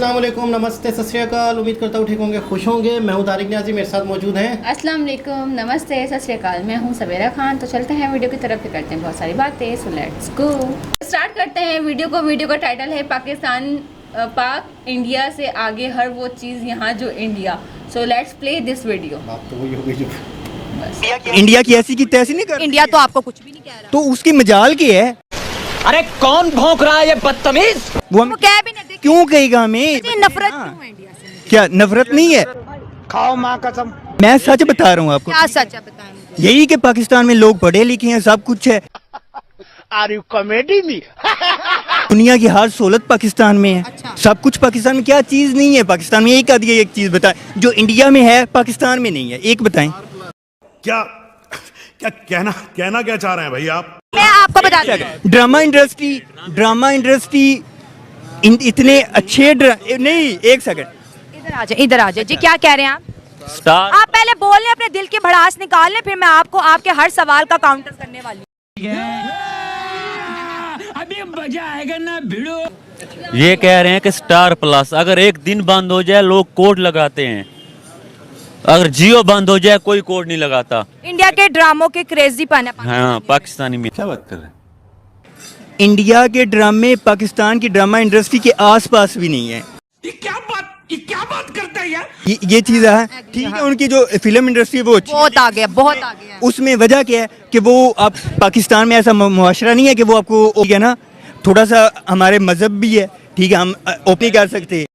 अस्सलाम वालेकुम, नमस्ते, सत श्री अकाल। उम्मीद करता हूँ ठीक होंगे, खुश होंगे। मैं हूँ तारिक न्याजी, मेरे साथ मौजूद हैं। अस्सलाम वालेकुम, नमस्ते, सत श्री अकाल। मैं हूँ सबेरा खान। तो चलते हैं वीडियो की तरफ, से करते हैं बहुत सारी बातें। सो लेट्स गो, स्टार्ट करते हैं वीडियो को। वीडियो का टाइटल है पाकिस्तान पाक इंडिया से आगे हर वो चीज़ यहाँ जो India. So let's play this video. बात तो वही हो गई जो इंडिया की ऐसी की तैसी नहीं कर। इंडिया तो आपको कुछ भी नहीं कह रहा। तो उसकी मजाल की है। अरे कौन भौंक रहा है ये बदतमीज? वो हम कह भी नहीं, क्यों कहेगा हमें? नफरत क्यों है इंडिया से? क्या नफरत नहीं है? खाओ माँ कसम। मैं सच बता रहा हूँ आपको। क्या सच है बताएं मुझे। यही कि पाकिस्तान में लोग पढ़े लिखे हैं, सब कुछ है। Are you comedy me? दुनिया की हर सहूलत पाकिस्तान में है। अच्छा। सब कुछ पाकिस्तान में। क्या चीज नहीं है पाकिस्तान में? एक आदि एक चीज बताएं जो इंडिया में है पाकिस्तान में नहीं है। एक बताएं। क्या क्या कहना क्या चाह रहे हैं भाई आप? मैं आपको बताती हूँ। ड्रामा इंडस्ट्री इतने अच्छे नहीं, एक सेकंड इधर आ जाए जी। क्या कह रहे हैं आप? आप पहले बोल लें, अपने दिल की भड़ास निकाल लें, फिर मैं आपको आपके हर सवाल का काउंटर करने वाली हूँ। अभी मजा आएगा ना भिड़ो। ये कह रहे हैं कि स्टार प्लस अगर एक दिन बंद हो जाए लोग कोड लगाते हैं, अगर जियो बंद हो जाए कोई कोड नहीं लगाता। इंडिया के ड्रामों के क्रेजी पाने। हाँ, पाकिस्तानी में क्या बात कर रहे हैं? इंडिया के ड्रामे पाकिस्तान की ड्रामा इंडस्ट्री के आसपास भी नहीं है। ये क्या बात करता है यार? ये चीज है। ठीक है, उनकी जो फिल्म इंडस्ट्री है वो अच्छी बहुत आगे, बहुत आगे है। उसमें वजह क्या है कि वो आप पाकिस्तान में ऐसा मुआशरा नहीं है कि वो आपको, ठीक है ना, थोड़ा सा हमारे मजहब भी है, ठीक है, हम ओपन कर सकते हैं।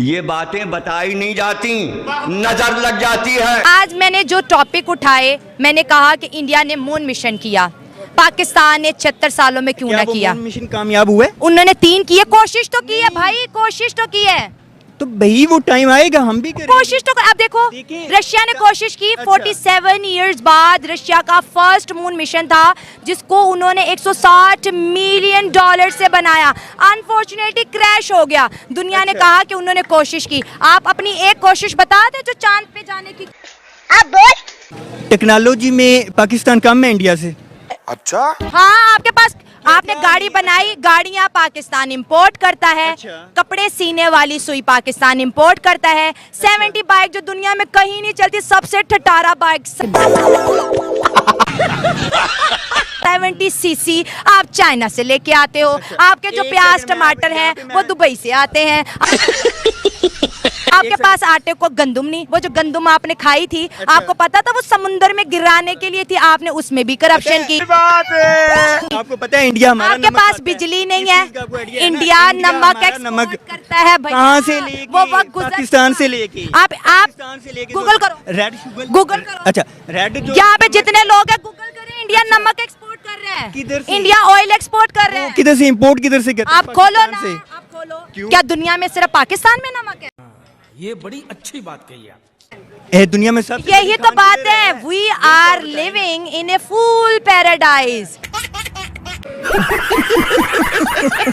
ये बातें बताई नहीं जाती, नजर लग जाती है। आज मैंने जो टॉपिक उठाए, मैंने कहा कि इंडिया ने मून मिशन किया, पाकिस्तान ने 76 सालों में क्यों ना किया। मिशन कामयाब हुआ है? उन्होंने 3 किए। कोशिश तो की है भाई, कोशिश तो की है। तो भाई वो टाइम आएगा, हम भी करेंगे। कोशिश तो अब देखो, रशिया ने कोशिश की। 47 इयर्स बाद रशिया का फर्स्ट मून मिशन था, जिसको उन्होंने 160 मिलियन डॉलर से बनाया। अनफॉर्चुनेटली क्रैश हो गया। दुनिया ने कहा कि उन्होंने कोशिश की। आप अपनी एक कोशिश बता दे जो चांद पे जाने की। अब बोल। टेक्नोलॉजी में पाकिस्तान कम है इंडिया से। अच्छा, हाँ, आपके पास, आपने गाड़ी बनाई, गाड़ियां पाकिस्तान इंपोर्ट करता है। कपड़े सीने वाली सुई पाकिस्तान इंपोर्ट करता है। 70 बाइक जो दुनिया में कहीं नहीं चलती, सबसे ठटारा बाइक 70 सीसी आप चाइना से लेके आते हो। आपके जो प्याज टमाटर हैं वो दुबई से आते हैं। आपके पास आटे को गंदुम नहीं, वो जो गंदुम आपने खाई थी, आपको पता था वो समुंदर में गिराने के लिए थी, आपने उसमें भी करप्शन की। आपको पता है इंडिया हमारा आपके पास बिजली नहीं है। इंडिया नमक एक्सपोर्ट करता है भाई। कहाँ से लेके? वो वक्त पाकिस्तान से लेके। आप गूगल करो, रेड शुगर, गूगल करो। अच्छा, रेड जो यहाँ पे जितने लोग हैं गूगल करें। इंडिया नमक एक्सपोर्ट कर रहे हैं। किधर से? इंडिया ऑयल एक्सपोर्ट कर रहे हैं। किधर से इंपोर्ट, किधर से करते हैं? आप खोलो ना, पाकिस्तान से। आप खोलो। क्या दुनिया में सिर्फ पाकिस्तान में नमक है? ये बड़ी अच्छी बात कही आप। दुनिया में सब। यही तो बात है। We are living in a fool paradise.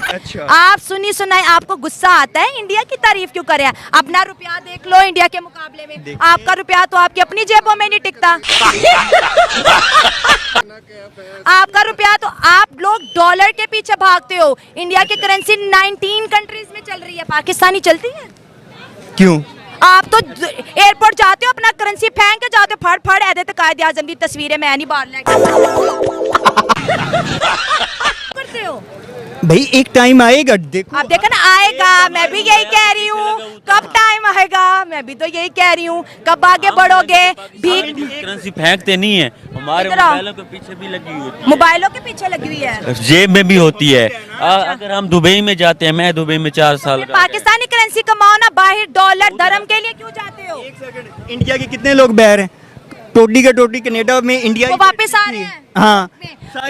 अच्छा, आप सुनी सुनाई आपको गुस्सा आता है, इंडिया की तारीफ क्यों करें? अपना रुपया देख लो इंडिया के मुकाबले में। आपका रुपया तो आपकी अपनी जेबों में नहीं टिकता। आपका रुपया तो, आप लोग डॉलर के पीछे भागते हो। इंडिया की करेंसी 19 कंट्रीज में चल रही है, पाकिस्तानी चलती है? क्यों? आप तो एयरपोर्ट जाते हो, अपना करेंसी फेंक के जाते हो। फड़ ऐसे तो कायदे आजम की तस्वीरें मैं नहीं बाहर लेके करते हो। भाई एक टाइम आएगा, देखो। आप देखो ना, आएगा। मैं भी यही कह रही हूँ, कब टाइम आएगा? मैं भी तो यही कह रही हूँ, कब आगे बढ़ोगे? भीख करेंसी फेंकते नहीं है, हमारे इधर आओ। मोबाइलों के पीछे भी लगी हुई है, मोबाइलों के पीछे लगी हुई है, जेब में भी होती है। अगर हम दुबई में जाते हैं, मैं दुबई में 4 साल का। पाकिस्तानी करेंसी कमाओ ना, बाहर डॉलर धर्म के लिए क्यों जाते हो? इंडिया के कितने लोग बाहर हैं? टोटी कनाडा में इंडिया वो वापस आ रहे हैं। हाँ,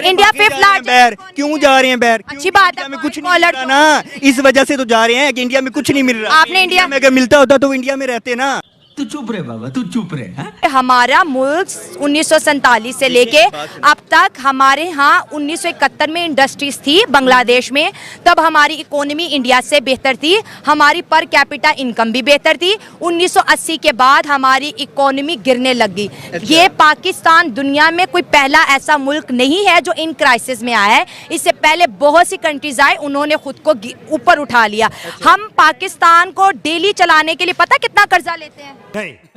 इंडिया 5th लार्जेस्ट बाहर क्यों जा रहे हैं बाहर? अच्छी बात है, में कुछ नहीं कॉलर मिल रहा ना, इस वजह से तो जा रहे हैं कि इंडिया में कुछ नहीं मिल रहा। आपने इंडिया में अगर मिलता होता तो इंडिया में रहते ना। तू चुप रहे बाबा, तू चुप रहे। हाँ? हमारा मुल्क 1947 से लेके अब तक हमारे यहाँ 1971 में इंडस्ट्रीज थी बांग्लादेश में, तब हमारी इकोनॉमी इंडिया से बेहतर थी, हमारी पर कैपिटा इनकम भी बेहतर थी। 1980 के बाद हमारी इकोनॉमी गिरने लग गई। ये पाकिस्तान दुनिया में कोई पहला ऐसा मुल्क नहीं है जो इन क्राइसिस में आया है। इससे पहले बहुत सी कंट्रीज आए, उन्होंने खुद को ऊपर उठा लिया। हम पाकिस्तान को डेली चलाने के लिए पता कितना कर्जा लेते हैं?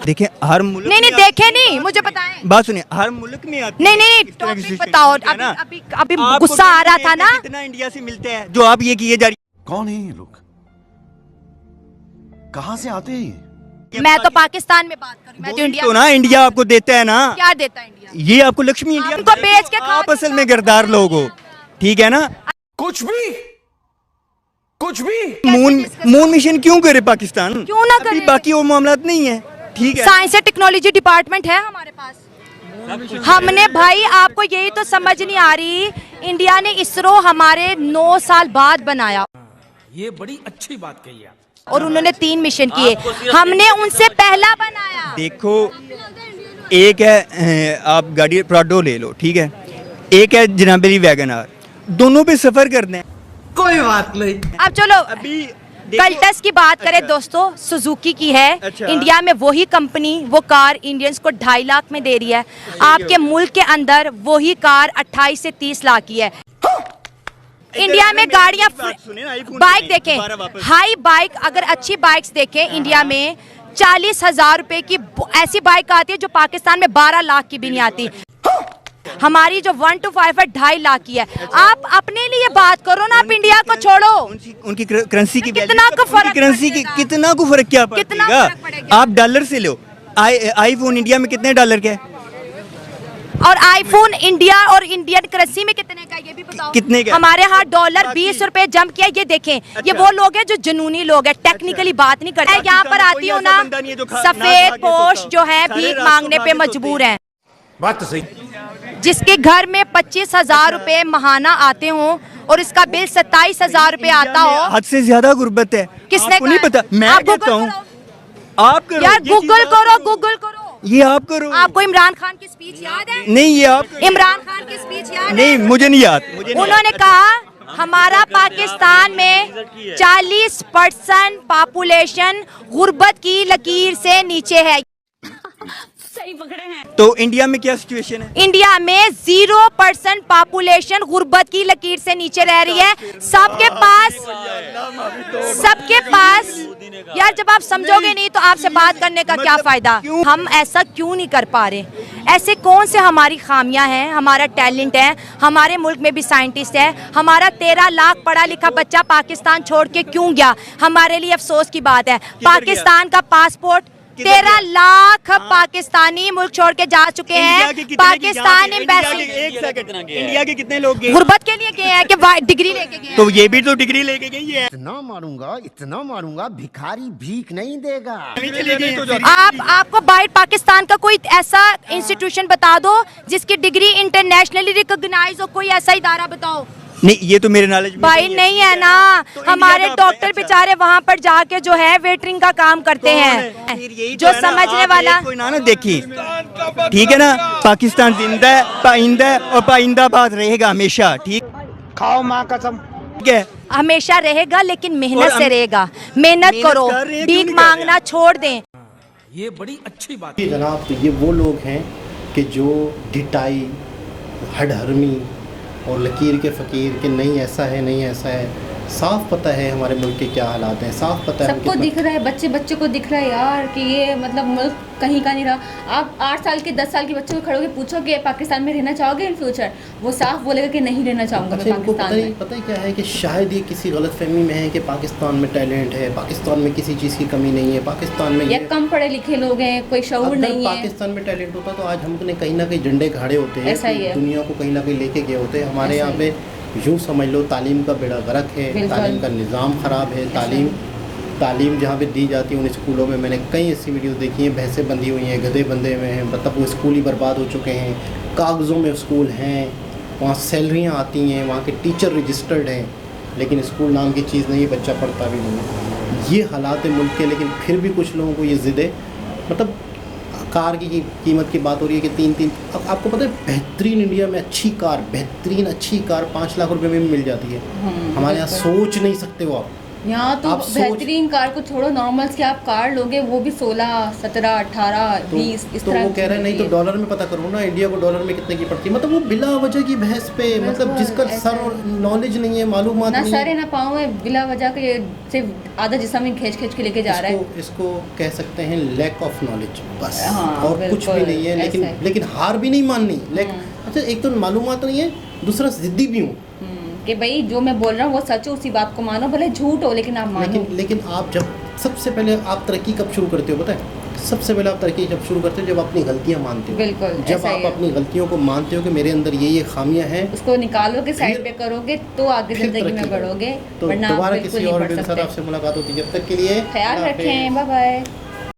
देखिए हर मुल्क नहीं देखे नहीं, मुझे बताएं। बात सुनिए, हर मुल्क में आती नहीं टॉपिक बताओ। अभी गुस्सा आ रहा था ना। कितना इंडिया से मिलते हैं जो आप ये किए जा रही। कौन है ये लोग, कहाँ से आते हैं? मैं तो पाकिस्तान में बात करूं, मैं तो इंडिया तो ना इंडिया आपको देता है ना। क्या देता है इंडिया? ये आपको लक्ष्मी इंडिया हमको बेच के आप असल में गिरदार लोग हो, ठीक है ना। कुछ भी मून मिशन क्यों करे पाकिस्तान? क्यों ना करे? अभी बाकी वो मामलात नहीं है, ठीक है। साइंस एंड टेक्नोलॉजी डिपार्टमेंट है हमारे पास। हमने भाई, आपको यही तो समझ नहीं आ रही, इंडिया ने इसरो हमारे 9 साल बाद बनाया। ये बड़ी अच्छी बात कही आप। और उन्होंने 3 मिशन किए, हमने उनसे पहला बनाया। देखो, एक है आप गाड़ी प्राडो ले लो, ठीक है, एक है जनाबेली वैगन आर, दोनों पे सफर करते हैं। कोई बात नहीं। अब चलो अभी कल्टस की बात करें दोस्तों, सुजुकी की है। अच्छा। इंडिया में वही कंपनी वो कार इंडियंस को 2.5 लाख में दे रही है। आपके मुल्क के अंदर वही कार 28 से 30 लाख की है। इंडिया में गाड़ियां, बाइक देखें, हाई बाइक, अगर अच्छी बाइक्स देखें इंडिया में 40,000 रुपए की ऐसी बाइक आती है जो पाकिस्तान में 12 लाख की भी नहीं आती। हमारी जो 1 to 5 है 2.5 लाख की है। आप अपने लिए बात करो ना, आप इंडिया को छोड़ो। उनकी करेंसी की कितना को फर्क करेंसी की पड़ेगा? कितना को फर्क क्या कितना पड़ेगा? फर्क पड़ेगा? आप डॉलर से लो। आईफोन इंडिया में कितने डॉलर का है? और आईफोन इंडिया और इंडियन करेंसी में कितने का, ये भी बताओ। कितने का? हमारे यहाँ डॉलर 20 रुपए जंप किया। ये देखें, ये वो लोग हैं जो जुनूनी लोग हैं, टेक्निकली बात नहीं करते। यहाँ पर आती हूँ ना, सफेद पोश जो है भीख मांगने पे मजबूर हैं। बात तो सही। जिसके घर में 25,000 रुपए महाना आते हों और इसका बिल 27,000 रुपए आता हो। हद से ज्यादा गुर्बत है। किसने आपको नहीं कहा? पता, मैं आप कहता हूँ। आप करो यार, ये गूगल चीज़ करो, गूगल करो। ये आप करो। आपको इमरान खान की स्पीच याद है? नहीं, ये आप इमरान खान की स्पीच याद है? नहीं, मुझे नहीं याद। उन्होंने कहा हमारा पाकिस्तान में 40% पॉपुलेशन गुर्बत की लकीर से नीचे है। सही पकड़े हैं। तो इंडिया में क्या सिचुएशन है? इंडिया में 0% पॉपुलेशन गुर्बत की लकीर से नीचे रह रही है। सबके पास यार, जब आप समझोगे नहीं तो आपसे बात करने का क्या फायदा? हम ऐसा क्यों नहीं कर पा रहे? ऐसे कौन से हमारी खामियां हैं? हमारा टैलेंट है, हमारे मुल्क में भी साइंटिस्ट है। हमारा 13 लाख पढ़ा लिखा बच्चा पाकिस्तान छोड़ के क्यों गया? हमारे लिए अफसोस की बात है। पाकिस्तान का पासपोर्ट 13 लाख पाकिस्तानी मुल्क छोड़ के जा चुके हैं। पाकिस्तान एम्बेसी इंडिया के कितने लोग गए? गुर्बत के लिए गए हैं कि डिग्री लेके गए हैं? तो ये भी तो डिग्री लेके गई है। इतना मारूंगा भिखारी भीख नहीं देगा। आपको बाहर पाकिस्तान का कोई ऐसा इंस्टीट्यूशन बता दो जिसकी डिग्री इंटरनेशनली रिकॉग्नाइज हो, कोई ऐसा इदारा बताओ। नहीं, ये तो मेरे नॉलेज में भाई नहीं है ना। हमारे डॉक्टर बेचारे वहाँ पर जाके जो है वेटरिंग का काम करते हैं। जो समझने वाला कोई ना देखी, ठीक है ना। पाकिस्तान जिंदा है, पाइंदा है और पाइंदाबाद रहेगा हमेशा, ठीक। खाओ माँ कसम। ठीक है, हमेशा रहेगा, लेकिन मेहनत से रहेगा। मेहनत करो, भीख मांगना छोड़ दें। ये बड़ी अच्छी बात। जनाब, तो ये वो लोग हैं कि जो ढिटाई, हडहरमी और लकीर के फ़कीर के नहीं ऐसा है, नहीं ऐसा है। साफ पता है हमारे मुल्क के क्या हालात हैं, साफ पता है। सबको दिख रहा है, बच्चे को दिख रहा है यार कि ये मतलब मुल्क कहीं का नहीं रहा। आप 8 साल के 10 साल के बच्चे को खड़ोगे, पूछोगे पाकिस्तान में रहना चाहोगे इन फ्यूचर, वो साफ बोलेगा कि नहीं रहना चाहूँगा मैं पाकिस्तान में। पता ही क्या है कि शायद ये किसी गलतफहमी में है कि पाकिस्तान में टैलेंट है, पाकिस्तान में किसी चीज़ की कमी नहीं है, पाकिस्तान में या कम पढ़े लिखे लोग हैं, कोई शऊर नहीं है। पाकिस्तान में टैलेंट होता तो आज हमने कहीं ना कहीं झंडे खड़े होते हैं, ऐसा ही है। दुनिया को कहीं ना कहीं लेके गए होते हैं। हमारे यहाँ पे यूँ समझ लो तालीम का बेड़ा गर्क है, तालीम का निज़ाम ख़राब है। तालीम जहाँ पे दी जाती है उन स्कूलों में मैंने कई ऐसी वीडियोस देखी हैं, भैंसें बंधी हुई हैं, गधे बंधे हुए हैं, मतलब वो स्कूल ही बर्बाद हो चुके हैं। कागज़ों में स्कूल हैं, वहाँ सैलरियाँ आती हैं, वहाँ के टीचर रजिस्टर्ड हैं, लेकिन स्कूल नाम की चीज़ नहीं, बच्चा पढ़ता भी नहीं है। ये हालात मुल्क के, लेकिन फिर भी कुछ लोगों को ये ज़िद है मतलब कार की कीमत की बात हो रही है कि 3 आपको पता है बेहतरीन इंडिया में अच्छी कार, बेहतरीन अच्छी कार 5 लाख रुपए में भी मिल जाती है। हमारे यहाँ सोच नहीं सकते हो आप। यहाँ तो आप बेहतरीन कार को छोड़ो, नॉर्मल की आप कार लोगे वो भी 16, 17, 18, 20 इस तो तरह वो कह रहे हैं नहीं तो डॉलर में पता करो ना, इंडिया को डॉलर में कितने की पड़ती है। मतलब वो बिला वजह की बहस पे, मतलब जिसका सर और नॉलेज नहीं है, मालूमात ना नहीं सर है, है ना पाँव है, बिला वजह के सिर्फ आधा जिस्म ही खींच के लेके जा रहा है। इसको कह सकते हैं लैक ऑफ नॉलेज बस, हाँ, और कुछ भी नहीं है। ऐसा है। लेकिन हार भी नहीं माननी। अच्छा, एक तो मालूमात नहीं है, दूसरा जिद्दी भी हूँ कि भाई जो मैं बोल रहा हूँ वो सच हो, उसी बात को मानो, भले झूठ हो लेकिन आप मानो। लेकिन आप जब सबसे पहले आप तरक्की कब शुरू करते हो पता है? सबसे पहले आप तरक्की जब शुरू करते हो जब अपनी गलतियां मानते हो। बिल्कुल, जब ऐसा ही आप है। अपनी गलतियों को मानते हो कि मेरे अंदर ये खामियां हैं, उसको निकालो के साइड फिर- पे करोगे तो आगे फिर जिंदगी तरक्की में बढ़ोगे, तो वरना आप दोबारा बिल्कुल किसी नहीं और बढ़ वीडियो के साथ सकते। आपसे मुलाकात होती है। जब तक के लिए ख्याल अल्लाह हाफिज़। रखें, बाय बाय।